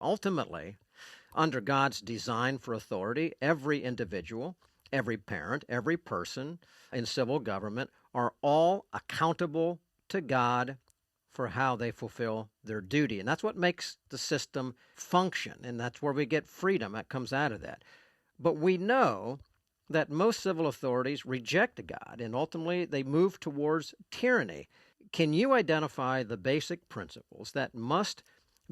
Ultimately, under God's design for authority, every individual, every parent, every person in civil government are all accountable to God for how they fulfill their duty. And that's what makes the system function, and that's where we get freedom that comes out of that. But we know that most civil authorities reject God, and ultimately they move towards tyranny. Can you identify the basic principles that must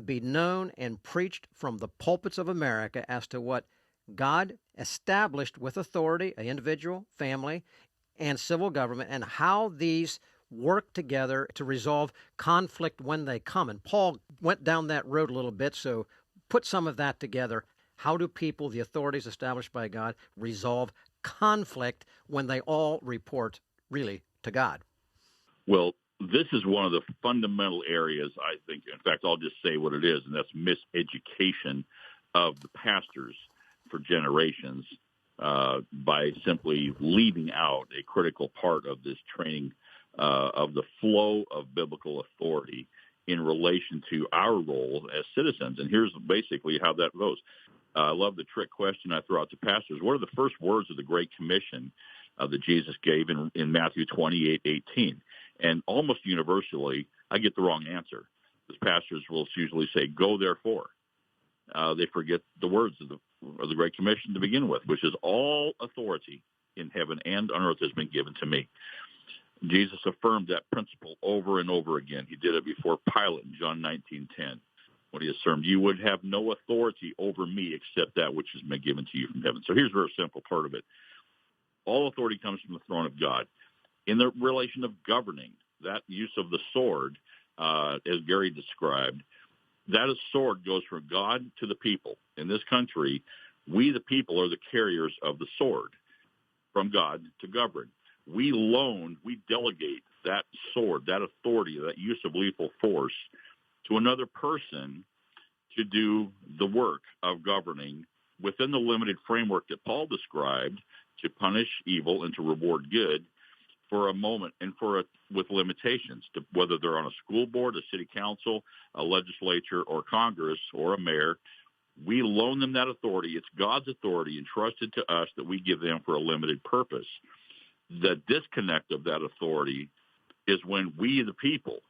be known and preached from the pulpits of America as to what God established with authority, an individual, family, and civil government, and how these work together to resolve conflict when they come? And Paul went down that road a little bit, so put some of that together. How do people, the authorities established by God, resolve conflict when they all report really to God? Well, this is one of the fundamental areas, I think. In fact, I'll just say what it is, and that's miseducation of the pastors for generations by simply leaving out a critical part of this training of the flow of biblical authority in relation to our role as citizens. And here's basically how that goes. I love the trick question I throw out to pastors. What are the first words of the Great Commission that Jesus gave in Matthew 28:18? And almost universally, I get the wrong answer. The pastors will usually say, "Go therefore." They forget the words of the Great Commission to begin with, which is all authority in heaven and on earth has been given to me. Jesus affirmed that principle over and over again. He did it before Pilate in John 19:10, when he affirmed, "You would have no authority over me except that which has been given to you from heaven." So here's a very simple part of it. All authority comes from the throne of God. In the relation of governing, that use of the sword, as Gary described, that sword goes from God to the people. In this country, we the people are the carriers of the sword from God to govern. We delegate that sword, that authority, that use of lethal force to another person to do the work of governing within the limited framework that Paul described, to punish evil and to reward good for a moment and with limitations, to whether they're on a school board, a city council, a legislature, or Congress, or a mayor. We loan them that authority. It's God's authority entrusted to us that we give them for a limited purpose. The disconnect of that authority is when we, the people,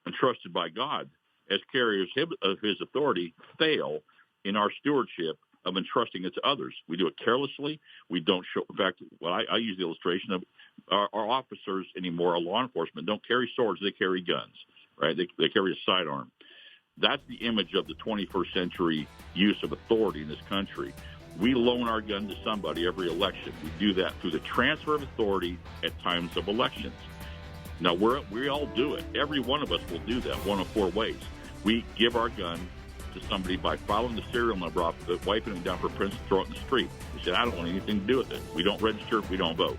entrusted by God as carriers of his authority, fail in our stewardship of entrusting it to others. We do it carelessly. We don't show. In fact, I use the illustration of our officers anymore, our law enforcement, don't carry swords. They carry guns, right? They carry a sidearm. That's the image of the 21st century use of authority in this country. We loan our gun to somebody every election. We do that through the transfer of authority at times of elections. Now, we all do it. Every one of us will do that one of four ways. We give our gun to somebody by following the serial number off of it, wiping it down for prints, and throw it in the street. We say, "I don't want anything to do with it." We don't register. We don't vote.